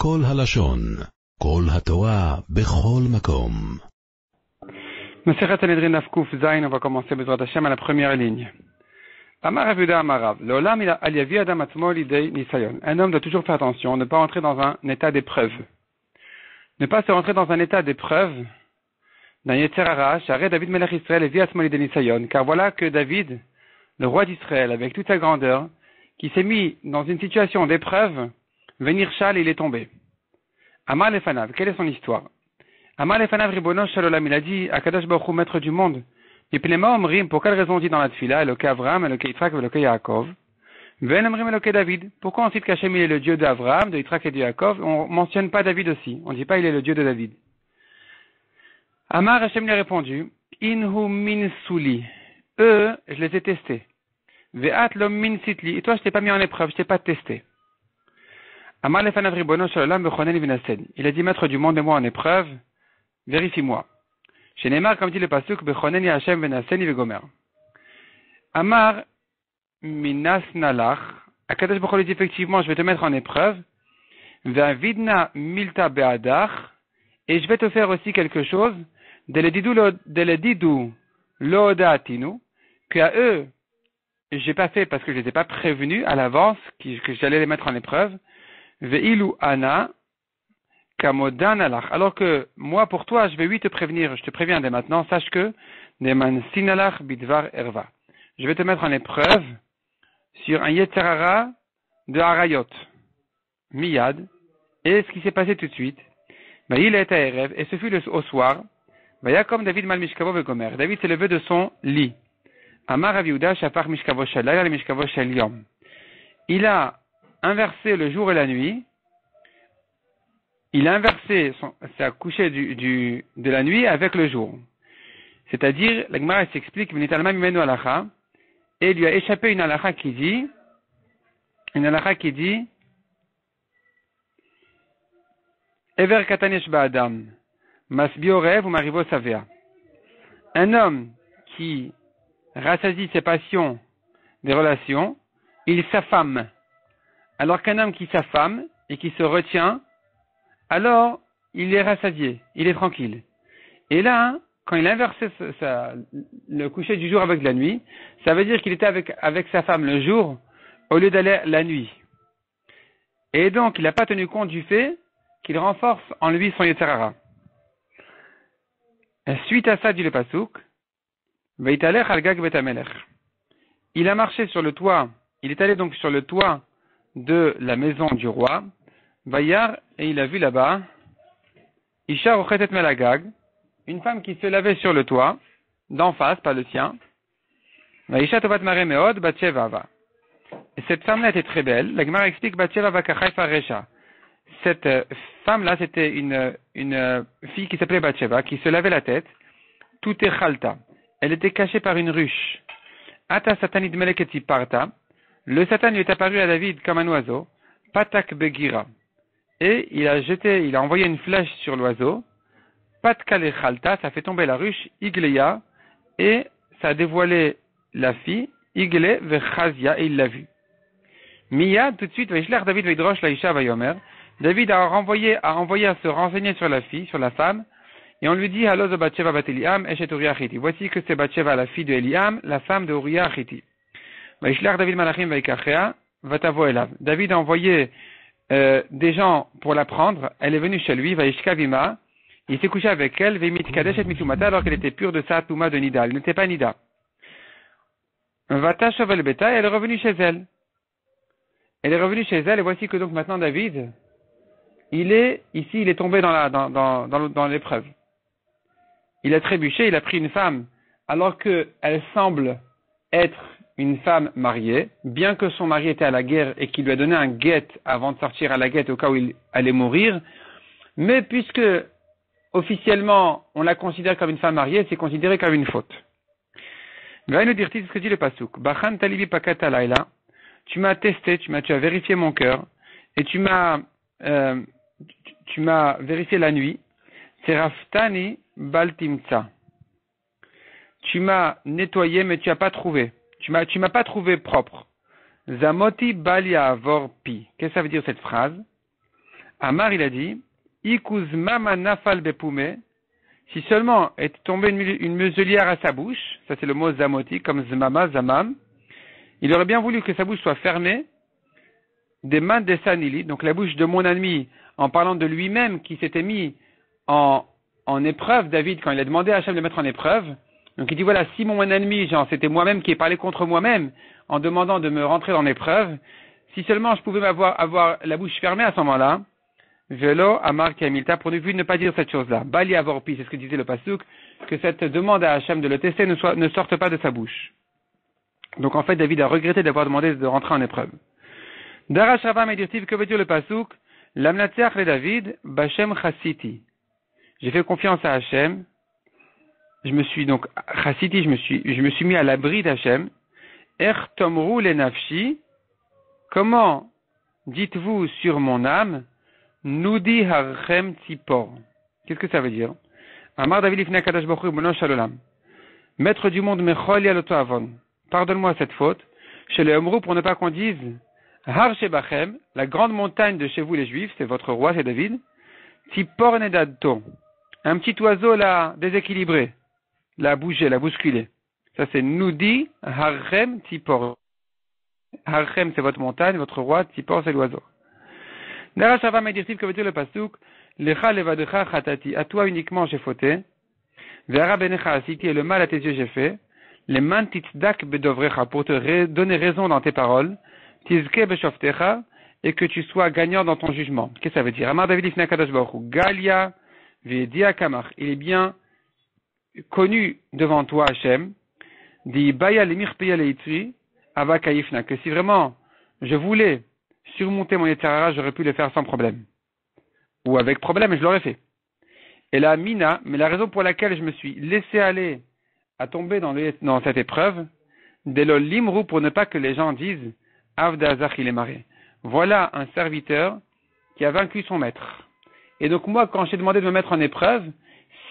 כל הלשון, כל התורה, בכל מקום. Masechet Sanhedrin Daf Kuf Zayin, on va commencer Bezrat Hashem à la première ligne. Amar Rav Yehuda Amar Rav, Leolam al yavi adam atzmo lidei nisayon. Un homme doit toujours faire attention, ne pas rentrer dans un état d'épreuve. Ne pas se rentrer dans un état d'épreuve d'un Yetzer Hara, Sharei David Melech Israël yavi atzmo lidei nisayon. Car voilà que David, le roi d'Israël, avec toute sa grandeur, qui s'est mis dans une situation d'épreuve, venir Shal, il est tombé. Amar Lefanav, quelle est son histoire? Amar Lefanav Ribono Shalolam, il a dit à Kadosh Baruch Hu, maître du monde, Mipnema Omrim, pour quelle raison on dit dans la Tfila, Eloke Avram, Eloke Yitzhak, Eloke Yaakov, Ven Omrim Eloke David. Pourquoi on cite qu'Hachem il est le Dieu d'Avram, de Yitzhak et de Yaakov, on mentionne pas David aussi, on dit pas il est le Dieu de David. Amar Hachem lui a répondu, Inhu min suli, eux, je les ai testés. Ve'at lom min sitli, et toi je t'ai pas mis en épreuve, je t'ai pas testé. Amar Lefanav Ribono Shalolam Bechonen Vinasen, il a dit maître du monde et moi en épreuve, vérifie-moi. Chez Neymar, comme dit le pasuk, Bechonen Hashem Venaseni Vegomer. Amar Minas Nalach, Akadosh Baruch Hu dit effectivement, je vais te mettre en épreuve, Ve'avidna Milta Be'adach, et je vais te faire aussi quelque chose, Deledidu Lodaatinu, qu'à eux, j'ai pas fait parce que je les ai pas prévenus à l'avance, que j'allais les mettre en épreuve, Ve'ilu Ana, Kamodan alach. Alors que moi, pour toi, je vais te prévenir, je te préviens dès maintenant, sache que Neman Sinalach Bidvar Erva. Je vais te mettre en épreuve sur un Yetzer Hara de Harayot, Miyad, et ce qui s'est passé tout de suite, il est à Erev, et ce fut au soir, comme David Mal Mishkavo Vegomer. David s'est levé de son lit. Amar Rav Yehuda Shafar Mishkavo Shalayla le Mishkavo Shel Yom. Il a inversé le jour et la nuit. Il a inversé sa couchée de la nuit avec le jour. C'est-à-dire, la Gemara s'explique, et il lui a échappé une halakha qui dit, Ever katanesh ba'adam, masbio rev ou marivo savea. Un homme qui rassasie ses passions des relations, il s'affame. Alors qu'un homme qui s'affame et qui se retient, alors il est rassasié, il est tranquille. Et là, quand il a inversé le coucher du jour avec la nuit, ça veut dire qu'il était avec sa femme le jour au lieu d'aller la nuit. Et donc, il n'a pas tenu compte du fait qu'il renforce en lui son Yetzer Hara. Suite à ça, dit le Pasuk, Veitalech al gag betamelech. Il a marché sur le toit, il est allé donc sur le toit de la maison du roi, Vayar, et il a vu là-bas, Isha rochetet melagag, une femme qui se lavait sur le toit, d'en face, pas le sien, Vaisha tovat mare meod, Batsheva va. Et cette femme-là était très belle, la Gemara explique Batsheva va kachaifa resha. Cette femme-là, c'était une fille qui s'appelait Batsheva, qui se lavait la tête, tout est chalta. Elle était cachée par une ruche. Ata satanid meleketi parta, le Satan lui est apparu à David comme un oiseau, patak begira. Et il a envoyé une flèche sur l'oiseau, patkale chalta, ça fait tomber la ruche, igleya, et ça a dévoilé la fille, igle vechazia, et il l'a vue. Miyad, tout de suite, vaishler David veidrosh laisha vayomer. David a envoyé à se renseigner sur la fille, sur la femme, et on lui dit, Halozo Batsheva bat Eliam, eshet Uriah Chiti. Voici que c'est Batsheva, la fille de Eliam, la femme de Uriah Chiti. Vaishler David malachim vaikachea, vatavo elav. David a envoyé des gens pour la prendre, elle est venue chez lui, vaishkavima, il s'est couché avec elle, vemit kadesh et mitumata, alors qu'elle était pure de sa touma de Nida, elle n'était pas Nida. Vatashavel beta, elle est revenue chez elle. Elle est revenue chez elle, et voici que donc maintenant David, il est tombé dans l'épreuve. Il a trébuché, il a pris une femme, alors qu'elle semble être une femme mariée, bien que son mari était à la guerre et qu'il lui a donné un guet avant de sortir à la guet au cas où il allait mourir, mais puisque officiellement on la considère comme une femme mariée, c'est considéré comme une faute. Va nous dire ce que dit le pasuk. Bachan talibi pakata laila. Tu m'as testé, tu as vérifié mon cœur et tu m'as vérifié la nuit. Seraftani baltimtsa. Tu m'as nettoyé mais tu n'as pas trouvé. Tu m'as pas trouvé propre. Zamoti balia vorpi. Qu'est-ce que ça veut dire cette phrase? Amar, il a dit, Ikuzma manafal bepume, si seulement est tombée une muselière à sa bouche, ça c'est le mot zamoti, comme zmama, zamam, il aurait bien voulu que sa bouche soit fermée, des mains de Sanili, donc la bouche de mon ennemi, en parlant de lui-même qui s'était mis en épreuve, David, quand il a demandé à Hachem de le mettre en épreuve. Donc il dit voilà, si mon ennemi, genre c'était moi-même qui ai parlé contre moi-même en demandant de me rentrer dans l'épreuve, si seulement je pouvais avoir la bouche fermée à ce moment-là, Velo Amar Kamilta, pour ne pas dire cette chose-là. Bali Avorpi, c'est ce que disait le Pasuk, que cette demande à Hachem de le tester ne sorte pas de sa bouche. Donc en fait, David a regretté d'avoir demandé de rentrer en épreuve. Darash Rava Medirtiv, que veut dire le Pasuk? Lamnatseach le David, Bachem Chassiti. J'ai fait confiance à Hachem. Je me suis donc, Chassiti, je me suis mis à l'abri d'Hachem. Tomru le Nafshi. Comment dites-vous sur mon âme? Nudi Harchem Tzipor. Qu'est-ce que ça veut dire? Amar David Ifne Kadash Baruch Hu Bono Shalolam. Maître du monde, Mechol Yaloto Avon. Pardonne-moi cette faute. Chez les Omrou, pour ne pas qu'on dise Har Shebachem, la grande montagne de chez vous les Juifs, c'est votre roi, c'est David. Tzipor Nedadto. Un petit oiseau là, déséquilibré. L'a bougé, l'a bousculé. Ça c'est Nudi Harchem Tzipor. Harchem c'est votre montagne, votre roi, Tzipor c'est l'oiseau. Dara Shava Medirtiv, que veut dire le pasuk? Lecha levadecha chatati. À toi uniquement j'ai fauté. Vera benecha asiti, et le mal à tes yeux j'ai fait. Les man titdak bedovrecha, pour te donner raison dans tes paroles. Tizke beshoftecha, et que tu sois gagnant dans ton jugement. Qu'est-ce que ça veut dire? Amar David Ifne Kadash Baruch Hu. Galia vedia kamar. Il est bien connu devant toi, Hachem. Di baya lemir peya leitri avakaifna. Que si vraiment je voulais surmonter mon Yetzirah, j'aurais pu le faire sans problème. Ou avec problème, je l'aurais fait. Et la mina, mais la raison pour laquelle je me suis laissé aller à tomber dans cette épreuve, delol limru, pour ne pas que les gens disent Avdazach il est maré. Voilà un serviteur qui a vaincu son maître. Et donc moi, quand j'ai demandé de me mettre en épreuve,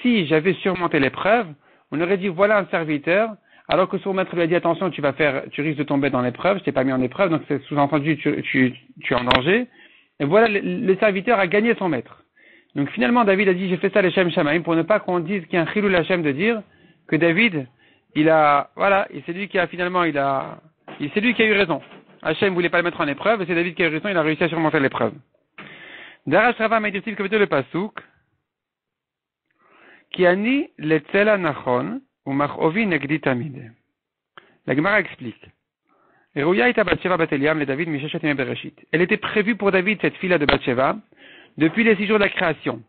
si j'avais surmonté l'épreuve, on aurait dit voilà un serviteur, alors que son maître lui a dit attention, tu risques de tomber dans l'épreuve, je t'ai pas mis en épreuve, donc c'est sous-entendu tu es en danger. Et voilà, le serviteur a gagné son maître. Donc finalement, David a dit j'ai fait ça l'Hachem Shamaim pour ne pas qu'on dise qu'il y a un chilou l'Hachem de dire que David, et c'est lui qui a c'est lui qui a eu raison. Hachem voulait pas le mettre en épreuve, et c'est David qui a eu raison, il a réussi à surmonter l'épreuve. Darash Rava Medirtiv, que veut dire le pasuk? Ki ani letzela nachon ou machovi negdi tamid. La Gemara explique. Elle était prévue pour David, cette fille-là de Bathsheba, depuis les 6 jours de la création.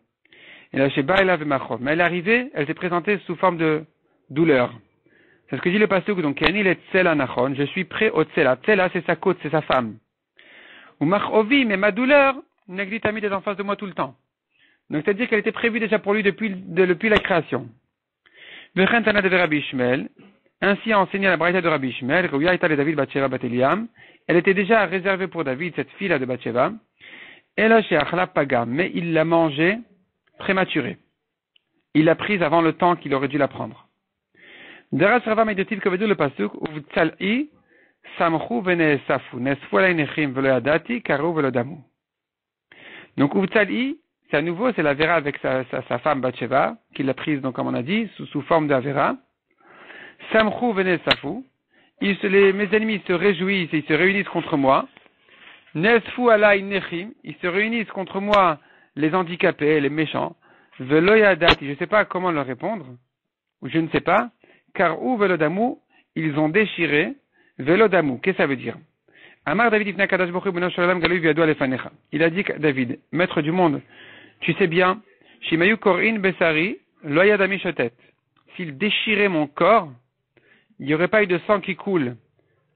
Mais elle est arrivée, elle s'est présentée sous forme de douleur. C'est ce que dit le pasuk, donc, je suis prêt au tsela. Tsela, c'est sa côte, c'est sa femme. Ou machovi, mais ma douleur, Negdi Tamid est en face de moi tout le temps. Donc, c'est-à-dire qu'elle était prévue déjà pour lui depuis la création. Ainsi a enseigné la braïta de Rabbi Ishmael, elle était déjà réservée pour David, cette fille-là de Bathsheba, mais il l'a mangée prématurée. Il l'a prise avant le temps qu'il aurait dû la prendre. Deras Rava Medirtiv, que veut dire le pasuk, Uvtzal'i samchu venesafu, nesfu alay nechim velo yadati, karu velo damu. Donc Uvtzal'i, c'est à nouveau, c'est la Vera avec sa femme Bathsheba, qu'il l'a prise, donc comme on a dit, sous forme d'Avera. Samchu venesafu, mes ennemis se réjouissent et ils se réunissent contre moi. Nesfu alay nechim, ils se réunissent contre moi, les handicapés, les méchants. Velo yadati, je ne sais pas comment leur répondre, ou je ne sais pas. Car ou velodamu, ils ont déchiré velodamu. Qu'est-ce que ça veut dire? Amar David Ifne Kadash Baruch Hu Bono Shalolam Galui Viado Alefanecha. Il a dit David, maître du monde, tu sais bien, Shimayu Korin Besari, Loyadami Shotet. S'il déchirait mon corps, il n'y aurait pas eu de sang qui coule.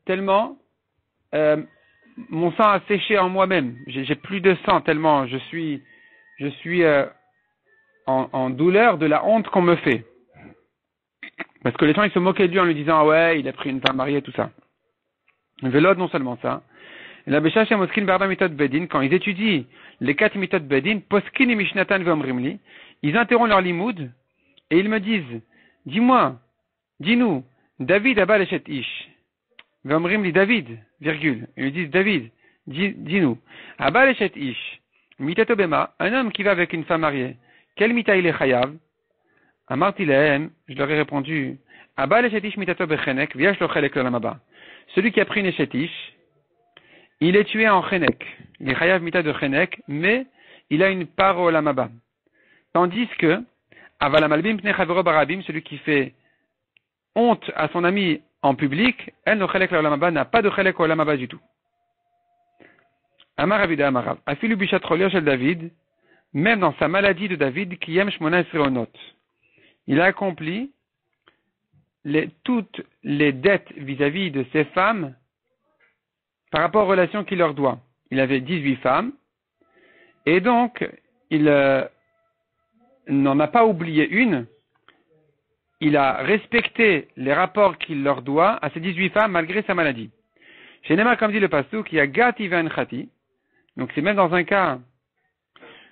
Tellement, mon sang a séché en moi-même. J'ai plus de sang tellement je suis en douleur de la honte qu'on me fait. Parce que les gens, ils se moquaient de lui en lui disant, ah ouais, il a pris une femme mariée, tout ça. Vélod, non seulement ça. La Bécha chez Moskin Barba Mitot Bedin, quand ils étudient les 4 Mitot Bedin, Poskin et Mishnatan Vomrimli, ils interrompent leur limoud, et ils me disent, dis-nous, David Abba Lechet Ish. Vomrimli, David, virgule. Ils lui disent, David, dis-nous, Abba Lechet Ish. Mitato bema, un homme qui va avec une femme mariée. Quel mita il est chayav? Amarti lehem, je leur ai répondu, Abba l'eshetish mitato bechenek, viash lo chelek l'olamaba. Celui qui a pris une échetish, il est tué en chenek. Il est chayav mita de chenek, mais il a une part au lamaba. Tandis que, avalamalbim pne chavero barabim, celui qui fait honte à son ami en public, elle no chelek l'olamaba n'a pas de chelek au lamaba du tout. Amar Avida Amarav, afilu bishat cholio shel David, même dans sa maladie de David, qui aime shmona esreonot. Il a accompli toutes les dettes vis-à-vis de ses femmes par rapport aux relations qu'il leur doit. Il avait 18 femmes, et donc il n'en a pas oublié une. Il a respecté les rapports qu'il leur doit à ces 18 femmes malgré sa maladie. Chez Nema, comme dit le pasuk, il y a gati v'anchati. Donc c'est même dans un cas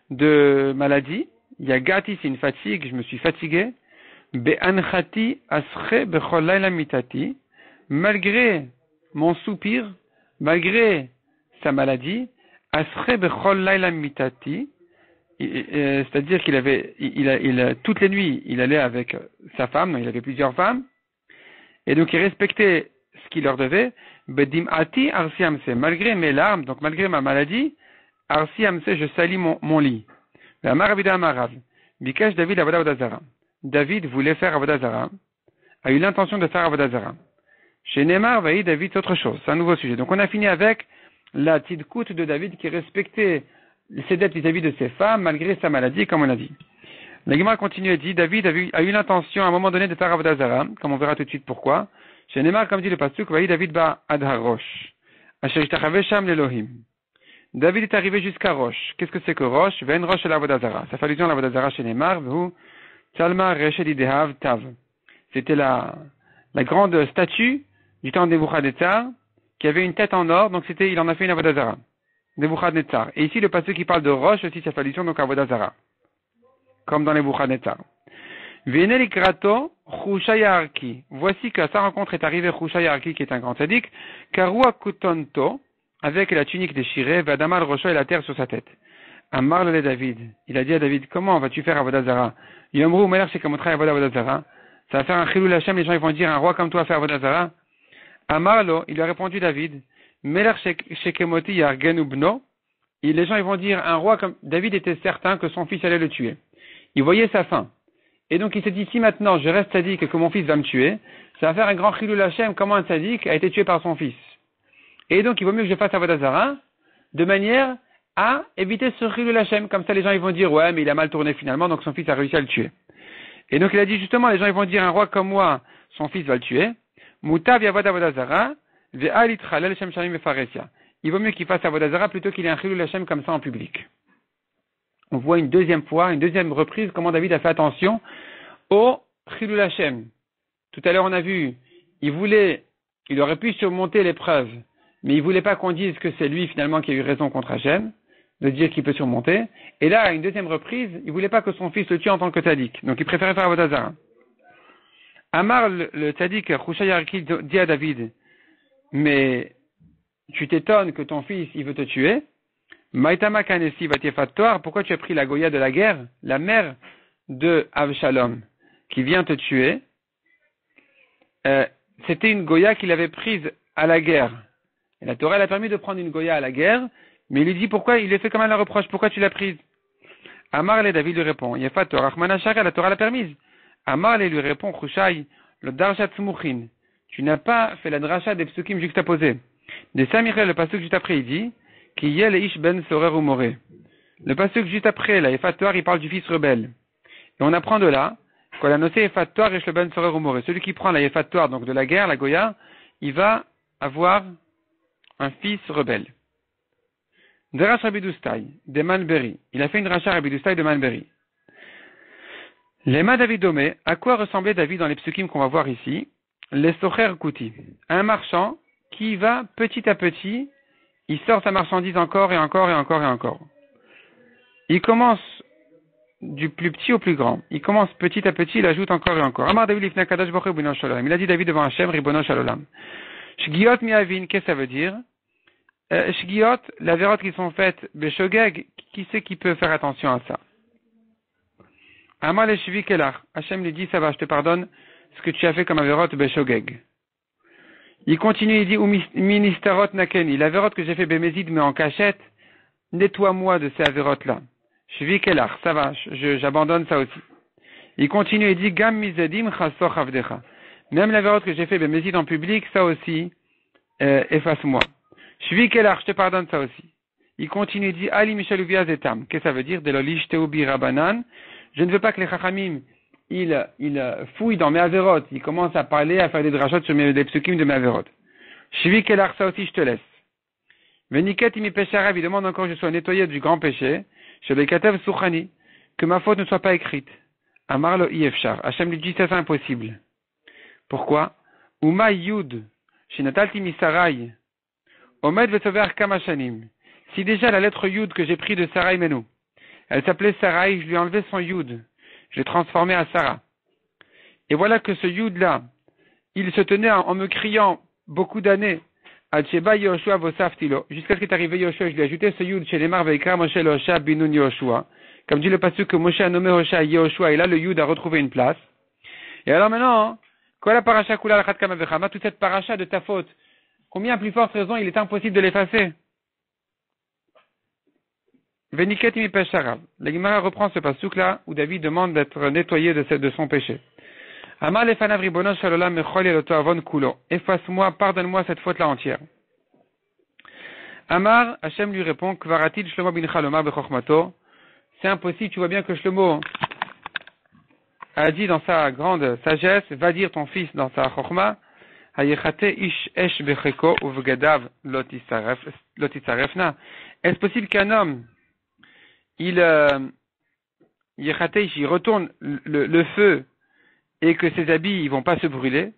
de maladie. Il y a gati, c'est une fatigue, je me suis fatigué. Be'anchati asre bechol layla mitati. Malgré mon soupir, malgré sa maladie, asre bechol layla mitati. C'est-à-dire qu'il avait, toutes les nuits, il allait avec sa femme, il avait plusieurs femmes, et donc il respectait ce qu'il leur devait. Bedim'ati arsi amse, malgré mes larmes, donc malgré ma maladie, arsi amse, je salis mon lit. Amar Avida Amarav, bikash David avoda vodazara. David voulait faire avoda zara, a eu l'intention de faire avoda zara. Chez Neymar, voyez, David, c'est autre chose, c'est un nouveau sujet. Donc on a fini avec la tzidkout de David qui respectait ses dettes vis-à-vis de ses femmes, malgré sa maladie, comme on a dit. La Gemara continue et dit, David a eu l'intention à un moment donné de faire avoda zara, comme on verra tout de suite pourquoi. Chez Neymar, comme dit le pasuk, voyez, David ba adhar rosh. Asher ishtachave sham l'Elohim. David est arrivé jusqu'à Rosh. Qu'est-ce que c'est que Rosh? Ven Rosh la avoda zara. Ça fait allusion à la avoda zara chez Neymar, vous, Salma Reshed Idehav Tav. C'était la grande statue du temps de Nebuchadnezzar, qui avait une tête en or, donc il en a fait une avoda zara. Nebuchadnezzar. Et ici, le passage qui parle de Rosh aussi, ça fait allusion donc à avoda zara. Comme dans Nebuchadnezzar. Venel Ikrato, Chushaya Arki. Voici qu'à sa rencontre est arrivé Chushaya Arki, qui est un grand sadique, Karua Kutonto, avec la tunique déchirée, Vadamal Rosho et la terre sur sa tête. Amar le David. Il a dit à David, comment vas-tu faire avoda zara? Yomru Melech Shekamotra avoda zara. Ça va faire un chilul Hashem, les gens ils vont dire, un roi comme toi fait avoda zara. Amarlo, il lui a répondu David, Melech Shekemoti Yargenu Bno. Et les gens ils vont dire, un roi comme David était certain que son fils allait le tuer. Il voyait sa fin. Et donc il s'est dit, si maintenant je reste sadique et que mon fils va me tuer, ça va faire un grand chilul Hashem, comment un sadique a été tué par son fils. Et donc il vaut mieux que je fasse avoda zara, de manière à éviter ce chilul Hashem. Comme ça les gens ils vont dire, ouais mais il a mal tourné finalement, donc son fils a réussi à le tuer. Et donc il a dit justement, les gens ils vont dire, un roi comme moi, son fils va le tuer. Mutav yavad avoda zara, ve'al itchalel shem shamim mefaresia. Il vaut mieux qu'il fasse avoda zara plutôt qu'il ait un chilul Hashem comme ça en public. On voit une deuxième fois, une deuxième reprise, comment David a fait attention au chilul Hashem. Tout à l'heure on a vu, il aurait pu surmonter l'épreuve, mais il voulait pas qu'on dise que c'est lui finalement qui a eu raison contre Hashem, de dire qu'il peut surmonter. Et là, à une deuxième reprise, il voulait pas que son fils le tue en tant que tzaddik. Donc il préférait faire avoda zara. Amar, le tzaddik, Chushaya Arki, dit à David, mais tu t'étonnes que ton fils, il veut te tuer. Maïtama Kanesi Vatiefatoire, pourquoi tu as pris la Goya de la guerre, la mère de Avshalom, qui vient te tuer? C'était une Goya qu'il avait prise à la guerre. Et la Torah, elle a permis de prendre une Goya à la guerre, mais il lui dit pourquoi, il lui fait comme un reproche, pourquoi tu l'as prise? Amar le David lui répond, Yefat Torah Achmanashara, la Torah l'a permise. Amar le lui répond, Chushai, le Darshat Smuchin, tu n'as pas fait la dracha des psukim juxtaposés. Des Samirel, le pasuk juste après, il dit, Ki yel ish ben sorer ou moré. Le pasuk juste après, la Yefat Torah, il parle du fils rebelle. Et on apprend de là, qu'on a noté Yefat Torah et ben sorer ou moré. Celui qui prend la Yefat Torah, donc de la guerre, la Goya, il va avoir un fils rebelle. Derash Rabidustai, de Manberi. Il a fait une dracha Rabidustai de Manberi. Lema David Domé, à quoi ressemblait David dans les psukim qu'on va voir ici? Les Socher Kuti. Un marchand qui va petit à petit, il sort sa marchandise encore et encore et encore et encore. Il commence du plus petit au plus grand. Il commence petit à petit, il ajoute encore et encore. Amar David Lifna Kadash Baruch Hu Ribono Shel Olam. Il a dit David devant Hashem, Ribono Shel Olam. Shgiot miavin, qu'est-ce que ça veut dire? Shgiot, la vérote qui sont faites, Beshogeg, qui c'est qui peut faire attention à ça? Amal et Shvi Kelar. Hachem lui dit, ça va, je te pardonne ce que tu as fait comme avérote Beshogeg. Il continue, il dit, ou ministarot nakeni, la vérote que j'ai fait Bémézid, mais en cachette, nettoie-moi de ces avérotes-là. Shvi Kelar, ça va, j'abandonne ça aussi. Il continue, il dit, Gam mizedim chasoch avdecha. Même la vérote que j'ai fait Bémézid en public, ça aussi, efface-moi. Shvi Kelar, je te pardonne ça aussi. Il continue, il dit, Ali Mishaluvia Zetam. Qu'est-ce que ça veut dire? Delolish Teubi Rabanan. Je ne veux pas que les Chachamim, ils fouillent dans mes avérotes. Ils commencent à parler, à faire des drachot sur les psukim de mes avérotes. Shvi Kelar, ça aussi, je te laisse. Veniket imi pesharav, il demande encore que je sois nettoyé du grand péché. Chez les Katev Souchani, que ma faute ne soit pas écrite. Amar lo Yefshar. Hachem lui dit, c'est impossible. Pourquoi? Uma Yud, Shinatalti Misarai. Omed Vetsover Kamashanim. Si déjà la lettre Yud que j'ai pris de Sarai Menou, elle s'appelait Sarai, je lui ai enlevé son Yud. Je l'ai transformé à Sarah. Et voilà que ce Yud-là, il se tenait en me criant beaucoup d'années. Adsheba Yoshua Vosaftilo. Jusqu'à ce qu'il est arrivé Yoshua, je lui ai ajouté ce Yud chez les Marveikra Moshe Losha Binun Yoshua. Comme dit le pasuk que Moshe a nommé Hosha Yoshua, et là le Yud a retrouvé une place. Et alors maintenant, quoi la paracha kula lachat kamavechama, toute cette paracha de ta faute, combien plus forte raison il est impossible de l'effacer? Veniket imi pesharav. La Gemara reprend ce pasuk là où David demande d'être nettoyé de son péché. Amar lefanav ribono shalolam mechol yeloto avon kulo. Efface-moi, pardonne-moi cette faute là entière. Amar, Hachem lui répond, Kvaratid Shlomo bin Chalomar bechokmato. C'est impossible, tu vois bien que Shlomo a dit dans sa grande sagesse, va dire ton fils dans sa chokma, Hayechate ish esh becheko uvgadav lotisarefna. Est-ce possible qu'un homme, il retourne le feu et que ses habits, ils vont pas se brûler?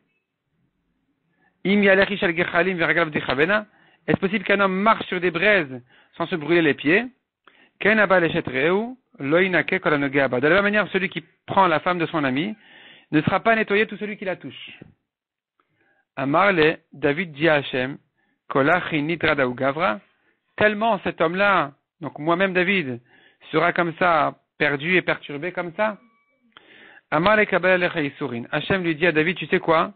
Est-ce possible qu'un homme marche sur des braises sans se brûler les pieds? De la même manière, celui qui prend la femme de son ami ne sera pas nettoyé tout celui qui la touche. Amarle, David dit à Hachem, tellement cet homme-là, donc moi-même David, sera comme ça, perdu et perturbé comme ça. Amarle kabel alecha. Hachem lui dit à David, tu sais quoi?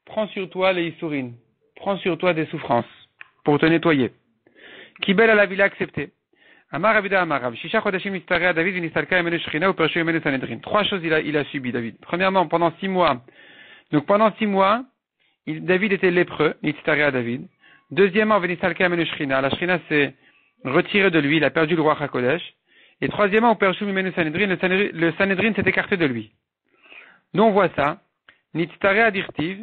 Prends sur toi les Issourin, prends sur toi des souffrances pour te nettoyer. Kibel à la ville accepté. Amar Avida Amarav. Shisha Chodashim Istarea David Vinistalka Emenu Shrina ou Pershu Emenu Sanhedrin. Trois choses il a subi, David. Premièrement, pendant 6 mois. Donc pendant 6 mois, David était lépreux, Istarea David. Deuxièmement, Vinistalka Emenu Shrina. La Shrina s'est retirée de lui, il a perdu le roi HaKodesh. Et troisièmement, au Pershu Emenu Sanhedrin, le Sanhedrin s'est écarté de lui. Nous on voit ça. Nitstarea Dirtiv,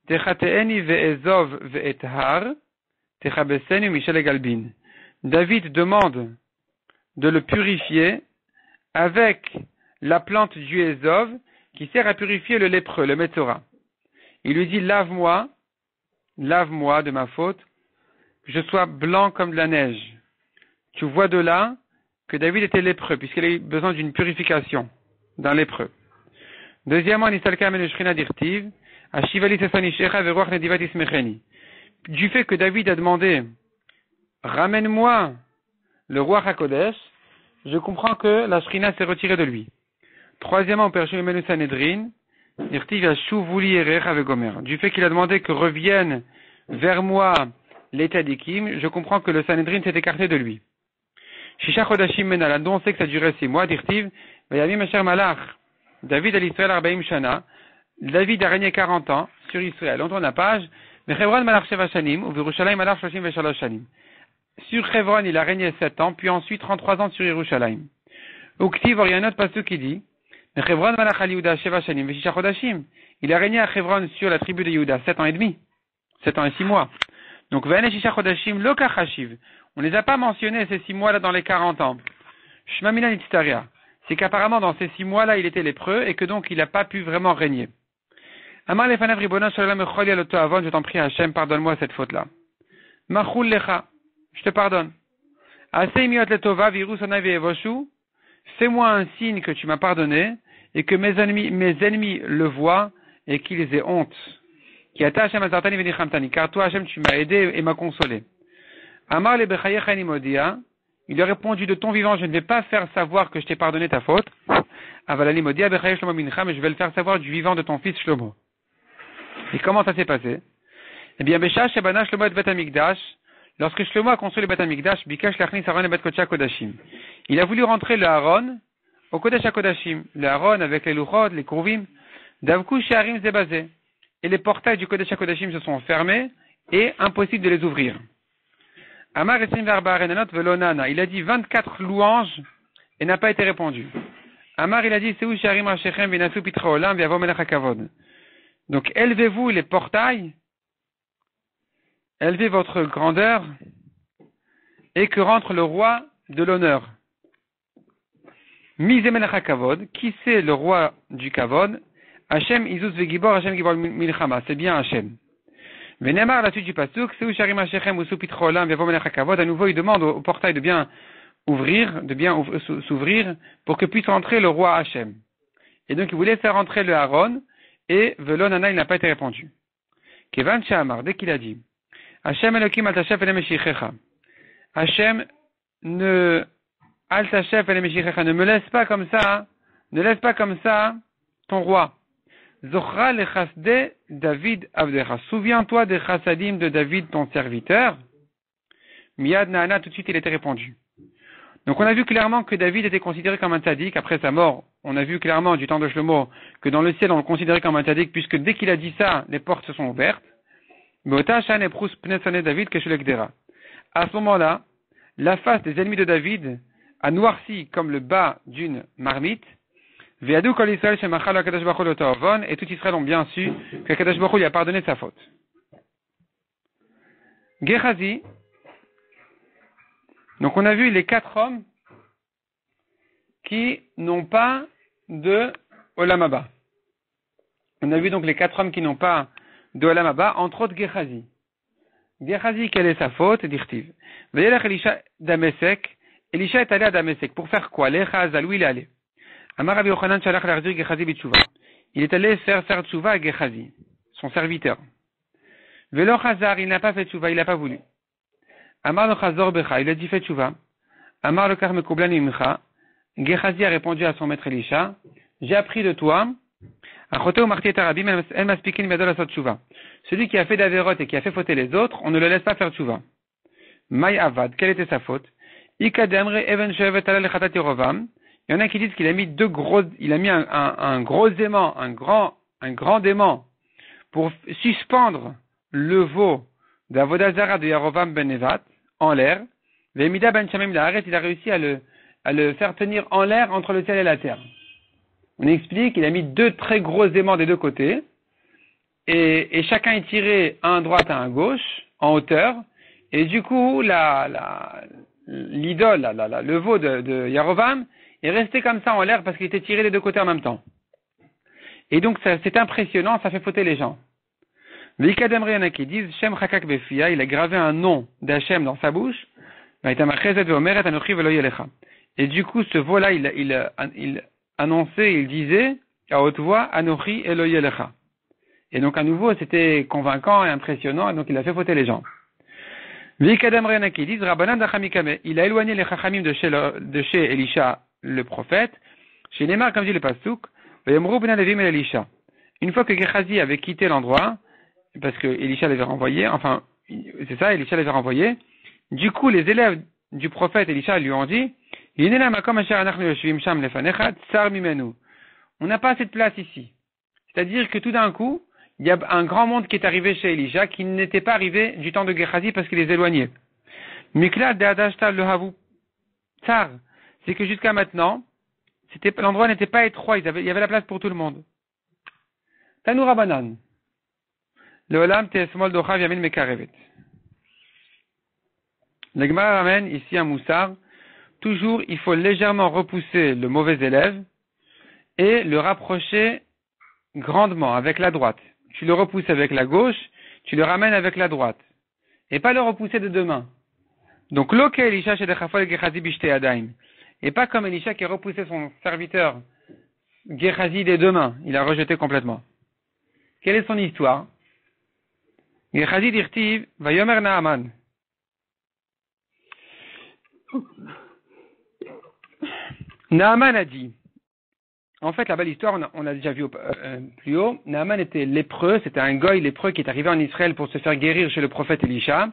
Techateeni Ve'ezov Ve'ethar, Techabesenu Michel Galbin. David demande de le purifier avec la plante du Ezov qui sert à purifier le lépreux, le Metzora. Il lui dit, lave-moi de ma faute, que je sois blanc comme de la neige. Tu vois de là que David était lépreux, puisqu'il a eu besoin d'une purification d'un lépreux. Deuxièmement, Nisalka Menushrina Dirtiv, Ashivali Sesanishecha Veruach Nedivat Ismecheni. Du fait que David a demandé, ramène-moi le roi HaKodesh, je comprends que la Shrina s'est retirée de lui. Troisièmement, Pershu Emenu Sanhedrin, Dirtiv Ashuvuli Erecha Vegomer. Du fait qu'il a demandé que revienne vers moi les Tadikim, je comprends que le Sanhedrin s'est écarté de lui. Shisha Chodashim Menala, dont on sait que ça durait 6 mois, Dirtiv, Vayami Masher Malach, David al-Israël Arbaim Shana, David a régné 40 ans sur Israël. On tourne la page, Vechevron Malach Sheva Shanim, ou Virushalayim Malach Shoshim Veshalosh Shanim. Sur Chevron, il a régné 7 ans, puis ensuite 33 ans sur Yerushalayim. Uktiv, il y a un autre passage qui dit, Chevron Malach al Yehuda Sheva Shanim Veshisha Chodashim. Il a régné à Chevron sur la tribu de Yehuda 7 ans et demi, 7 ans et 6 mois. Donc, Vene Shisha Chodashim Loka Chashiv. On ne les a pas mentionnés ces 6 mois-là dans les 40 ans. Shmamina Nitztaria. C'est qu'apparemment dans ces 6 mois-là, il était lépreux et que donc il n'a pas pu vraiment régner. Amar lefanav ribono shalom echol yaloto avon, je t'en prie Hachem, pardonne-moi cette faute-là. Machul lecha, je te pardonne. Asei miot letova virus onai ve'evoshu, fais-moi un signe que tu m'as pardonné et que mes ennemis le voient et qu'ils aient honte. Ki ata Hachem azartani venichamtani, car toi Hachem tu m'as aidé et m'as consolé. Amar le bechayecha ani modia. Il lui a répondu, de ton vivant, je ne vais pas faire savoir que je t'ai pardonné ta faute. Avalani modia bechayecha Shlomo mincha, mais je vais le faire savoir du vivant de ton fils Shlomo. Et comment ça s'est passé? Eh bien, Besha Shebana Shlomo et Bet Hamikdash, lorsque Shlomo a construit le Bet Hamikdash, Bikash Lachnis Aaron et Bet Kodesh Kodashim. Il a voulu rentrer le Aaron au Kodesh Kodashim. Le Aaron avec les Luchot, les Kourvim, Davku Sheharim Zebazé. Et les portails du Kodesh Kodashim se sont fermés et impossible de les ouvrir. Amar Esim Verba Renanot Velonana. Il a dit 24 louanges et n'a pas été répondu. Amar, il a dit Seu Sheharim Hashechem Vinasu Pitra Olam Viavo Melech HaKavod. Donc, élevez-vous les portails, élevez votre grandeur, et que rentre le roi de l'honneur. Mizeh Melech HaKavod, qui c'est le roi du Kavod? Hashem Izus Vegibor, Hashem Gibor Milchama, c'est bien Hashem. Venemar, la suite du pasuk, Seu Sharim Hashechem Usu Pitro Olam Viavo Melech HaKavod, à nouveau il demande au portail de bien ouvrir, s'ouvrir, pour que puisse rentrer le roi Hashem. Et donc il voulait faire rentrer le Aaron, et Velonana, il n'a pas été répondu. Kevan Shamar, dès qu'il a dit, Hashem Elokim Altashef Ele Meshichecha. Hashem ne Altashef Ele Meshichecha, ne me laisse pas comme ça, ne laisse pas comme ça ton roi. Zochra le Chasde David Avdecha. Souviens-toi des chassadim de David, ton serviteur. Miyad Naana, tout de suite il était répondu. Donc on a vu clairement que David était considéré comme un tzaddik après sa mort. On a vu clairement du temps de Shlomo que dans le ciel on le considérait comme un tzaddik puisque dès qu'il a dit ça, les portes se sont ouvertes. À ce moment-là, la face des ennemis de David a noirci comme le bas d'une marmite. Et tout Israël ont bien su que Kadosh Baruch Hu lui a pardonné sa faute. Gehazi. Donc on a vu les 4 hommes qui n'ont pas de Olam Haba. On a vu donc les 4 hommes qui n'ont pas de Olam Haba, entre autres Gehazi. Gehazi, quelle est sa faute? Dirtiv. Veillez Elisha Damesek. Elisha est allé à Damesek. Pour faire quoi? L'Echaz, où il est allé? Amar Rabbi Yochanan Shalach Lardir Gehazi Bitshuva. Il est allé faire Tshuva à Gehazi, son serviteur. Velo Chazar, il n'a pas fait Tshuva, il n'a pas voulu. Amar le Chazor Becha, il a dit fait Tshuva. Amar le Karme Koublan Imcha. Gehazi a répondu à son maître Elisha, j'ai appris de toi, celui qui a fait d'Averot et qui a fait fauter les autres, on ne le laisse pas faire Tshuva. Maï Avad, quelle était sa faute? Il y en a qui disent qu'il a mis un gros aimant, un grand aimant, pour suspendre le veau d'Avodazara de Yarovam ben Nevat en l'air. Vemida ben Shamim Laaret, il a réussi à le faire tenir en l'air entre le ciel et la terre. On explique qu'il a mis 2 très gros aimants des 2 côtés, et chacun est tiré à un droite, à un gauche, en hauteur, et du coup, l'idole, le veau de Yarovam, est resté comme ça en l'air parce qu'il était tiré des 2 côtés en même temps. Et donc, c'est impressionnant, ça fait fauter les gens. Vikadem Riyana qui disent, Shem Chakak Befia, il a gravé un nom d'Hachem dans sa bouche, et du coup, ce veau-là, il annonçait, il disait, à haute voix, Anochi Elohi Elecha. Et donc, à nouveau, c'était convaincant et impressionnant, et donc il a fait fauter les gens. Vikadem Riyana qui disent, Rabbanan Dachamikame, il a éloigné les Chachamim de chez Elisha, le prophète, chez Neymar, comme dit le Pasuk, Vayomru ben Levim el Elisha. Une fois que Gehazi avait quitté l'endroit, parce que Elisha l'avait renvoyé, enfin, c'est ça, Elisha l'avait renvoyé, du coup, les élèves du prophète Elisha lui ont dit, on n'a pas assez de place ici. C'est-à-dire que tout d'un coup, il y a un grand monde qui est arrivé chez Elisha qui n'était pas arrivé du temps de Gehazi parce qu'il les éloignait. Mikla de'adashta lehavu tsar. C'est que jusqu'à maintenant, l'endroit n'était pas étroit, il y avait la place pour tout le monde. Tanu Rabbanan. Le olam te'esmol dochav yamin mekarevet. Le Gemara ramène ici un moussard. Toujours, il faut légèrement repousser le mauvais élève et le rapprocher grandement avec la droite. Tu le repousses avec la gauche, tu le ramènes avec la droite. Et pas le repousser de 2 mains. Donc, loke Elisha shedechafol Gehazi bishte yadayim. Et pas comme Elisha qui a repoussé son serviteur Gehazi des 2 mains. Il a rejeté complètement. Quelle est son histoire? Gehazi dirtiv vayomer Naaman. Naaman a dit, en fait, là-bas, l'histoire, on a déjà vu plus haut, Naaman était lépreux, c'était un goy lépreux qui est arrivé en Israël pour se faire guérir chez le prophète Elisha.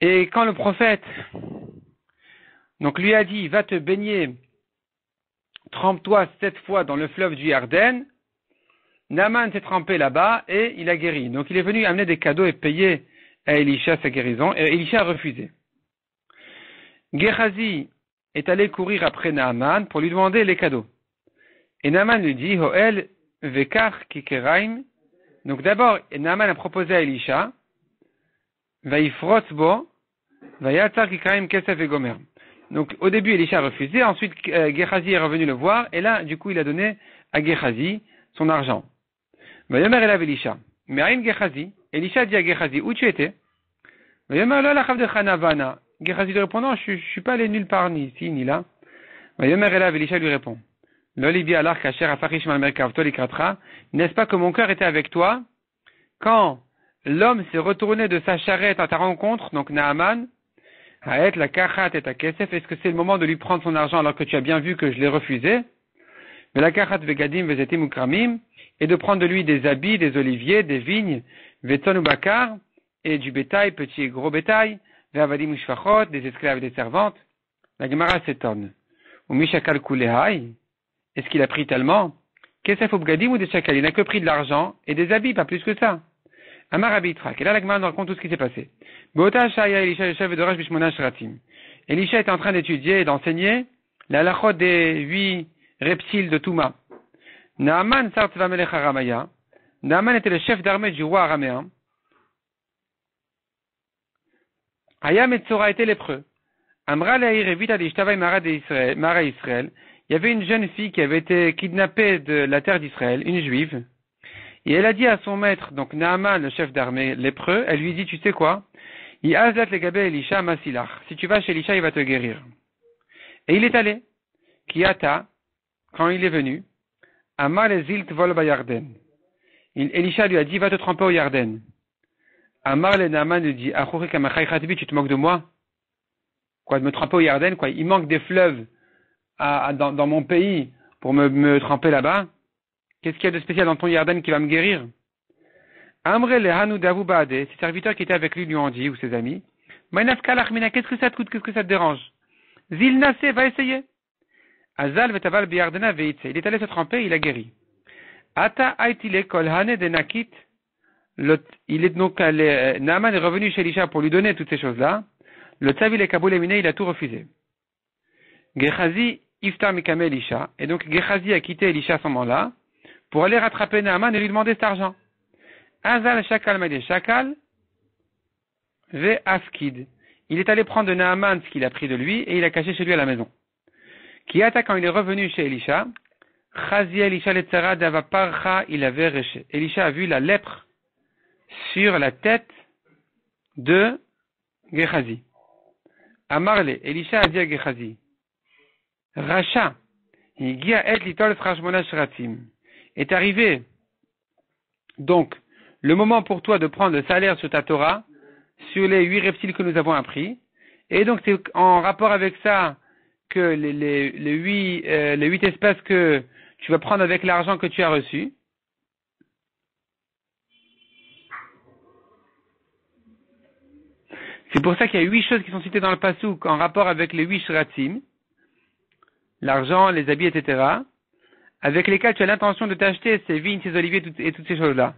Et quand le prophète, donc, lui a dit, va te baigner, trempe-toi 7 fois dans le fleuve du Yarden, Naaman s'est trempé là-bas et il a guéri. Donc, il est venu amener des cadeaux et payer à Elisha sa guérison, et Elisha a refusé. Gehazi est allé courir après Naaman pour lui demander les cadeaux. Et Naaman lui dit, Hoel vekar kikeraim. Donc d'abord, Naaman a proposé à Elisha, Vaifrotzbo, Vayatar kikeraim kesef et gomer. Donc au début, Elisha a refusé, ensuite Gehazi est revenu le voir, et là, du coup, il a donné à Gehazi son argent. Vayomer elav Elisha. Me'aim Gehazi. Elisha dit à Gehazi, où tu étais? Vayomer lo lachav de chanavana. Gehazi lui répond, non, je suis pas allé nulle part, ni ici, ni là. Vayomer elav Elisha lui répond, n'est-ce pas que mon cœur était avec toi quand l'homme s'est retourné de sa charrette à ta rencontre, donc Naaman, est-ce que c'est le moment de lui prendre son argent alors que tu as bien vu que je l'ai refusé? Et de prendre de lui des habits, des oliviers, des vignes, et du bétail, petit et gros bétail, des esclaves et des servantes. La Gemara s'étonne. Est-ce qu'il a pris tellement? Ou des chakal? Il n'a que pris de l'argent et des habits, pas plus que ça. Amar Abitrak. Et là, la Gemara nous raconte tout ce qui s'est passé. Elisha était en train d'étudier et d'enseigner la halachot des 8 reptiles de Touma. Naaman sartva melech aramaya. Naaman était le chef d'armée du roi araméen. Hayam et Tzora était lépreux. Amra le'ir evita d'ishtavai mara Israël. Il y avait une jeune fille qui avait été kidnappée de la terre d'Israël, une juive, et elle a dit à son maître, donc Naaman, le chef d'armée lépreux, elle lui dit, tu sais quoi? Yazat legabe Elisha masilach. Si tu vas chez Elisha, il va te guérir. Et il est allé. Kiata, quand il est venu, Amar le zilt vol bayarden. Elisha lui a dit, va te tremper au Yarden. Amar le Naaman lui dit, achourik kamachai khatbi, tu te moques de moi? Quoi, de me tremper au Yarden? Quoi, il manque des fleuves dans mon pays pour me tremper là-bas. Qu'est-ce qu'il y a de spécial dans ton Yarden qui va me guérir? Amre le Hanu Davu Baade, ses serviteurs qui étaient avec lui ont dit, ou ses amis, qu'est-ce que ça te coûte, qu'est-ce que ça te dérange? Zil Nassé, va essayer. Azal vetaval biyardena veitse, il est allé se tremper, il a guéri. Ata aitile kol hane de nakit, il est donc allé, Naaman est revenu chez Elisha pour lui donner toutes ces choses-là. Le Tzavil et Kaboul Emine, il a tout refusé. Gehazi iftar mikame Elisha, et donc Gehazi a quitté Elisha à ce moment-là pour aller rattraper Naaman et lui demander cet argent. Azal shakal made shakal ve afkid. Il est allé prendre de Naaman ce qu'il a pris de lui et il a caché chez lui à la maison. Kiata, quand il est revenu chez Elisha, Chazi Elisha letzara davaparcha il avait réché. Elisha a vu la lèpre sur la tête de Gehazi. Amarle, Elisha a dit à Gehazi, Racha, est arrivé donc le moment pour toi de prendre le salaire sur ta Torah, sur les 8 reptiles que nous avons appris, et donc c'est en rapport avec ça que les 8 espèces que tu vas prendre avec l'argent que tu as reçu. C'est pour ça qu'il y a 8 choses qui sont citées dans le Passouk en rapport avec les 8 shratim, l'argent, les habits, etc., avec lesquels tu as l'intention de t'acheter ces vignes, ces oliviers et toutes ces choses-là,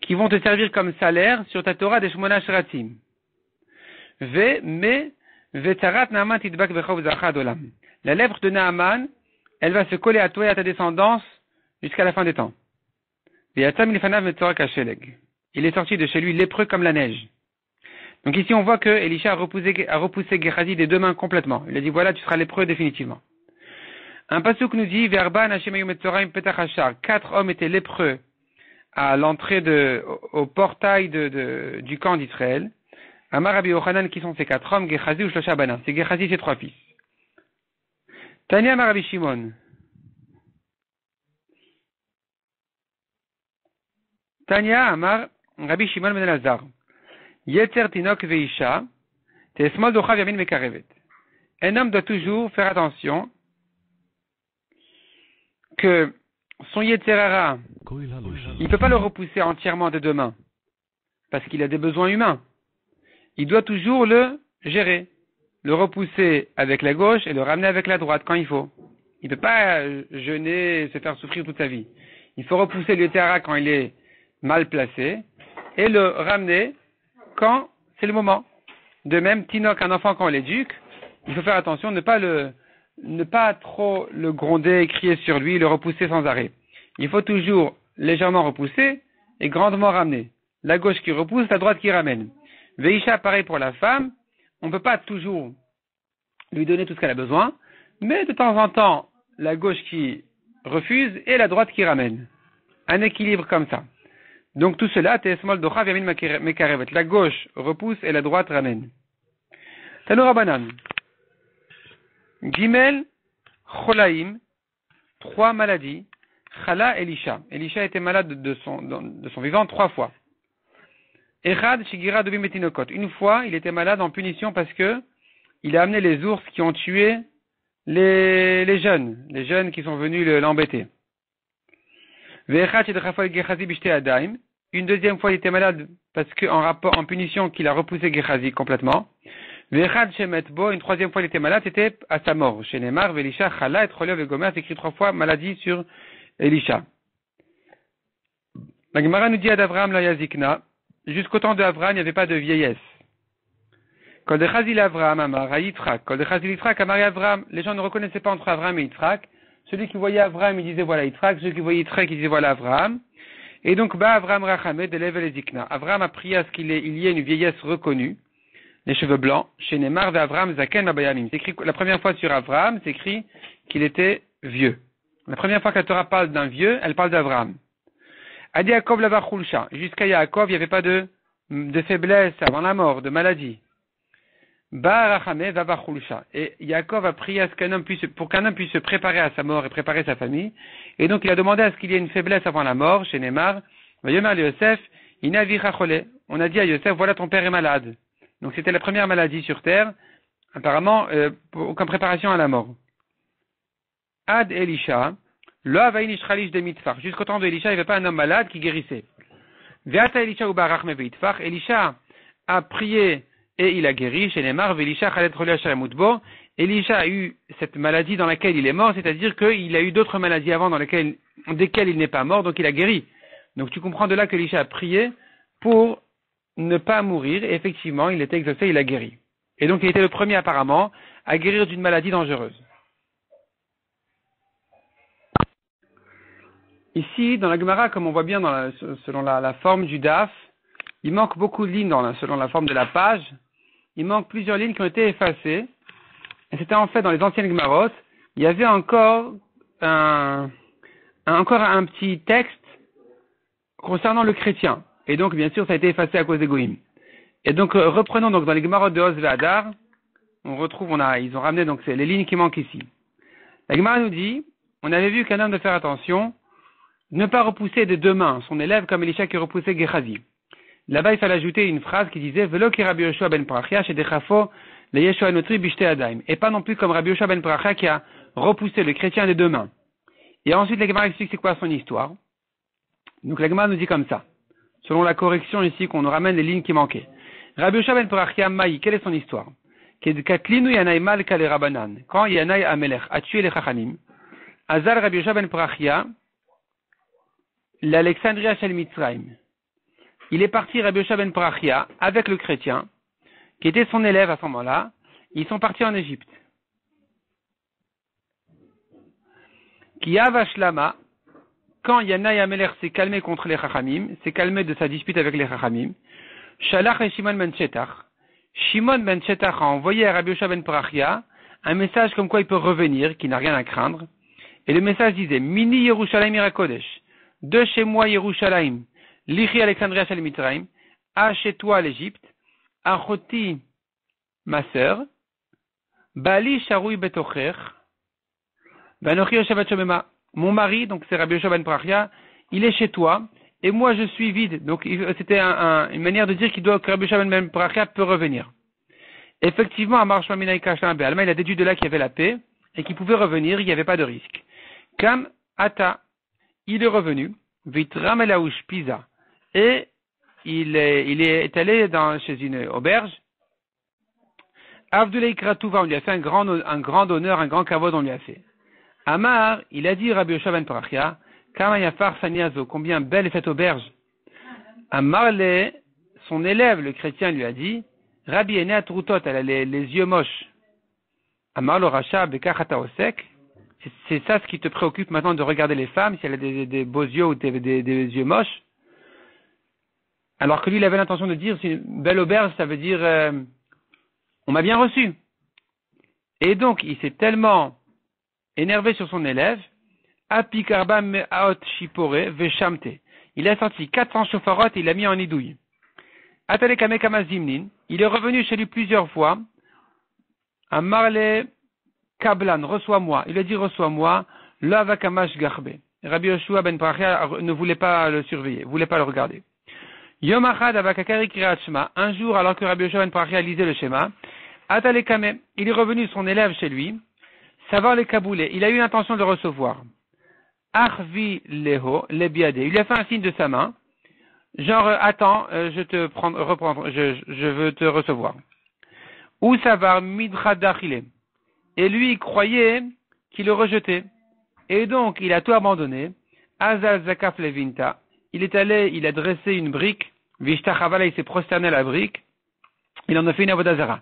qui vont te servir comme salaire sur ta Torah des Shmona Shratim. La lèpre de Naaman, elle va se coller à toi et à ta descendance jusqu'à la fin des temps. Il est sorti de chez lui lépreux comme la neige. Donc ici on voit que Elisha a repoussé Gehazi des 2 mains complètement. Il a dit voilà, tu seras lépreux définitivement. Un passouk nous dit, 4 hommes étaient lépreux à l'entrée au portail du camp d'Israël. Amar Rabbi Yochanan, qui sont ces 4 hommes, Gehazi ou Shlosha Banan. C'est Gehazi et ses 3 fils. Tania Amar Rabbi Shimon. Tania Amar Rabbi Shimon ben Elazar. Yetzer Tinok Veisha, Tesmol Dochav Yamin Mekarevet. un homme doit toujours faire attention que son Yetzerara, il ne peut pas le repousser entièrement de deux mains, parce qu'il a des besoins humains. Il doit toujours le gérer, le repousser avec la gauche et le ramener avec la droite quand il faut. Il ne peut pas jeûner et se faire souffrir toute sa vie. Il faut repousser le Yetzerara quand il est mal placé et le ramener quand c'est le moment. De même, Tinok, un enfant quand on l'éduque, il faut faire attention, ne pas trop le gronder et crier sur lui, le repousser sans arrêt. Il faut toujours légèrement repousser et grandement ramener. La gauche qui repousse, la droite qui ramène. Veisha, pareil pour la femme, on ne peut pas toujours lui donner tout ce qu'elle a besoin, mais de temps en temps, la gauche qui refuse et la droite qui ramène. Un équilibre comme ça. Donc tout cela, la gauche repousse et la droite ramène. Tanoura Banan. Gimel, Cholaim, 3 maladies. Chala, Elisha. Elisha était malade de son vivant 3 fois. Echad, Shigira, Dobim Betinokot. Une fois, il était malade en punition parce que il a amené les ours qui ont tué les jeunes qui sont venus l'embêter. Une deuxième fois, il était malade parce que en punition qu'il a repoussé Gehazi complètement. Une troisième fois, il était malade, c'était à sa mort. Chez Neymar, Velisha, Chala, et Cholov et Gomer, c'est écrit 3 fois maladie sur Elisha. La Gemara nous dit à d'Avraham la Yazikna, jusqu'au temps d'Avraham, il n'y avait pas de vieillesse. Quand de Chazil Avraham Amar à Yitzhak, quand de Chazil Yitzhak Amar Avraham, les gens ne reconnaissaient pas entre Avraham et Yitzhak. Celui qui voyait Avraham, il disait voilà Yitzhak, celui qui voyait Yitzhak, il disait voilà Avraham. Et donc, Avraham Rachamé de Level et Zikna. Avraham a prié à ce qu'il y ait une vieillesse reconnue, les cheveux blancs, chez Neymar ve Avraham Zaken Mabayamim. C'est écrit, la première fois sur Avraham, c'est écrit qu'il était vieux. La première fois que la Torah parle d'un vieux, elle parle d'Avraham. Adi Yaakov Lavachulcha. Jusqu'à Yaakov, il n'y avait pas de faiblesse avant la mort, de maladie. Barachame Vavachulcha. Et Yaakov a prié à ce pour qu'un homme puisse se préparer à sa mort et préparer sa famille. Et donc il a demandé à ce qu'il y ait une faiblesse avant la mort, chez Neymar. Vayomer Yosef, Inavicha Chole. On a dit à Yosef, voilà ton père est malade. Donc c'était la première maladie sur terre, apparemment, comme préparation à la mort. Ad Elisha, jusqu'au temps d'Elisha, il n'y avait pas un homme malade qui guérissait. Veata Elisha ubarach meveitfach. Elisha a prié et il a guéri. Chez Neymar, Velisha chalet rolia sharamutbo. Elisha a eu cette maladie dans laquelle il est mort, c'est-à-dire qu'il a eu d'autres maladies avant desquelles il n'est pas mort, donc il a guéri. Donc tu comprends de là que Elisha a prié pour ne pas mourir, et effectivement, il était exaucé, il a guéri. Et donc il était le premier apparemment à guérir d'une maladie dangereuse. Ici, dans la Gemara, comme on voit bien selon la forme du daf, il manque beaucoup de lignes selon la forme de la page. Il manque plusieurs lignes qui ont été effacées. Et c'était en fait dans les anciennes Gemarot, il y avait encore un petit texte concernant le chrétien. Et donc, bien sûr, ça a été effacé à cause des Goïm. Et donc, reprenons donc dans les Gemarot de Oz et Hadar, ils ont ramené donc c'est les lignes qui manquent ici. La Gemara nous dit, on avait vu qu'un homme doit faire attention, ne pas repousser de deux mains son élève comme Elisha qui repoussait Gehazi. Là-bas, il fallait ajouter une phrase qui disait Velo ki Rabbi Yoshua ben Parachia chez Dechafo le Yeshua Notri bishte Adaim. Et pas non plus comme Rabbi Yoshua ben Parachia qui a repoussé le chrétien des deux mains. Et ensuite, la Gemara explique c'est quoi son histoire. Donc la Gemara nous dit comme ça. Selon la correction ici, qu'on nous ramène les lignes qui manquaient. Rabbi Yoshua ben Parachia Maï, quelle est son histoire? Katlinu Yanai Malka le Rabanan. Quand Yanai Amelech a tué les Chachanim, Azal Rabbi Yoshua ben Parachia, l'Alexandria Shel Mitzrayim. Il est parti Rabbi Yoshua ben Parachia avec le chrétien, qui était son élève à ce moment-là. Ils sont partis en Égypte. Kiyav Ashlama, quand Yanai Amelech s'est calmé contre les Chachamim, s'est calmé de sa dispute avec les Chachamim, Shalach et Shimon ben Shetach. Shimon ben Shetach a envoyé à Rabbi Yoshua ben Parachia un message comme quoi il peut revenir, qu'il n'a rien à craindre. Et le message disait, Mini Yerushalayim Irakodesh, de chez moi Yerushalayim, Lichi Alexandria Shel Mitzrayim, à chez toi l'Égypte, Achoti, ma sœur, Bali Sharoui Betocher, Vanochi Yoshevet Shomema, mon mari, donc c'est Rabbi Yoshua ben Parachia, il est chez toi, et moi je suis vide. Donc c'était une manière de dire que Rabbi Yoshua ben Parachia peut revenir. Effectivement, Amar Shmaminai Kashlan Be'alma, il a déduit de là qu'il y avait la paix et qu'il pouvait revenir, il n'y avait pas de risque. Kam Ata, il est revenu, Vitram Elaouch Pisa, et il est allé chez une auberge. Avdulay Kratouva, on lui a fait un grand honneur, un grand kavod, on lui a fait. Amar, il a dit Rabbi Yoshua ben Parachia, Kama Yafar Saniazo, combien belle est cette auberge. Amar, son élève, le chrétien, lui a dit, Rabbi Ene Atrutot, elle a les yeux moches. Amar le Racha Bekachata Osek, c'est ça ce qui te préoccupe maintenant de regarder les femmes, si elle a des beaux yeux ou des yeux moches. Alors que lui, il avait l'intention de dire, c'est une belle auberge, ça veut dire, on m'a bien reçu. Et donc, il s'est tellement énervé sur son élève, Apikarba me'aot shipore veshamte. Il a sorti 400 chauffarottes et il l'a mis en idouille. Atalekame kamazimnin. Il est revenu chez lui plusieurs fois. Amarle kablan, reçois-moi. Il a dit reçois-moi. Lavakamash garbe. Rabbi Yoshua ben Parachia ne voulait pas le surveiller, voulait pas le regarder. Yom achad avakakari kirat shema. Un jour, alors que Rabbi Yoshua ben Parachia lisait le schéma, Atalekame, il est revenu son élève chez lui. Savoir les kaboulés. Il a eu l'intention de le recevoir. Arvi leho lebiade. Il lui a fait un signe de sa main. Genre, attends, je veux te recevoir. Ou savar midra dachile. Et lui, il croyait qu'il le rejetait. Et donc, il a tout abandonné. Azal zakaf levinta. Il est allé, il a dressé une brique. Vishtachavala, il s'est prosterné à la brique. Il en a fait une avodazara.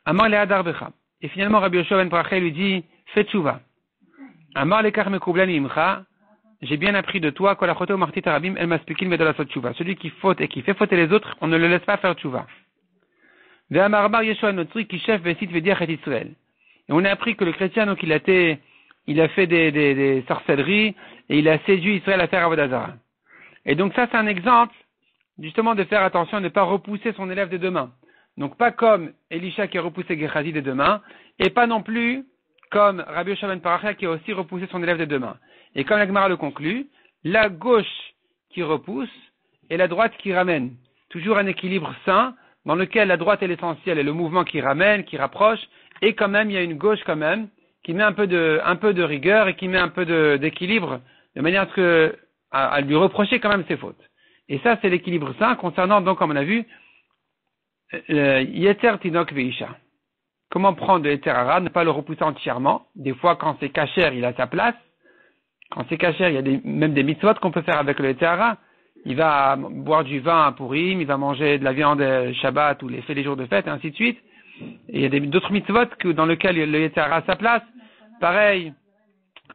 Amar le adarbecha. Et finalement, Rabbi Yoshua ben Parachia lui dit, fais tchouva. Amar lekar mekoublani imcha. J'ai bien appris de toi, kolachoto martit arabim el maspikin medolasot tchouva. Celui qui faute et qui fait fauter les autres, on ne le laisse pas faire tchouva. Ve'amar bar Yeshua notri ki chef vesit vediach et Israël. Et on a appris que le chrétien, donc, il a fait des sorcelleries et il a séduit Israël à faire avodazara. Et donc ça, c'est un exemple, justement, de faire attention à ne pas repousser son élève des deux mains. Donc pas comme Elisha qui a repoussé Gehazi des deux mains, et pas non plus comme Rabbi Yoshua ben Parachia qui a aussi repoussé son élève des deux mains. Et comme la Gemara le conclut, la gauche qui repousse et la droite qui ramène. Toujours un équilibre sain dans lequel la droite est l'essentiel et le mouvement qui ramène, qui rapproche, et quand même il y a une gauche quand même qui met un peu de rigueur et qui met un peu d'équilibre de manière à lui reprocher quand même ses fautes. Et ça c'est l'équilibre sain concernant donc comme on a vu Yeter Tinok Veisha. Comment prendre le Yeter Hara, ne pas le repousser entièrement. Des fois, quand c'est kasher, il a sa place. Quand c'est kasher, il y a même des mitzvot qu'on peut faire avec le Yeter Hara. Il va boire du vin à Purim, il va manger de la viande Shabbat ou les jours de fête, et ainsi de suite. Et il y a d'autres mitzvot dans lesquels le Yeter Hara a sa place. Pareil,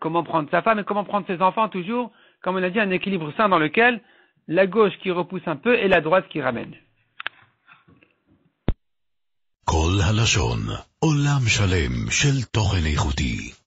comment prendre sa femme et comment prendre ses enfants, toujours, comme on a dit, un équilibre sain dans lequel la gauche qui repousse un peu et la droite qui ramène. כל הלשון, עולם שלם של תוכן איכותי.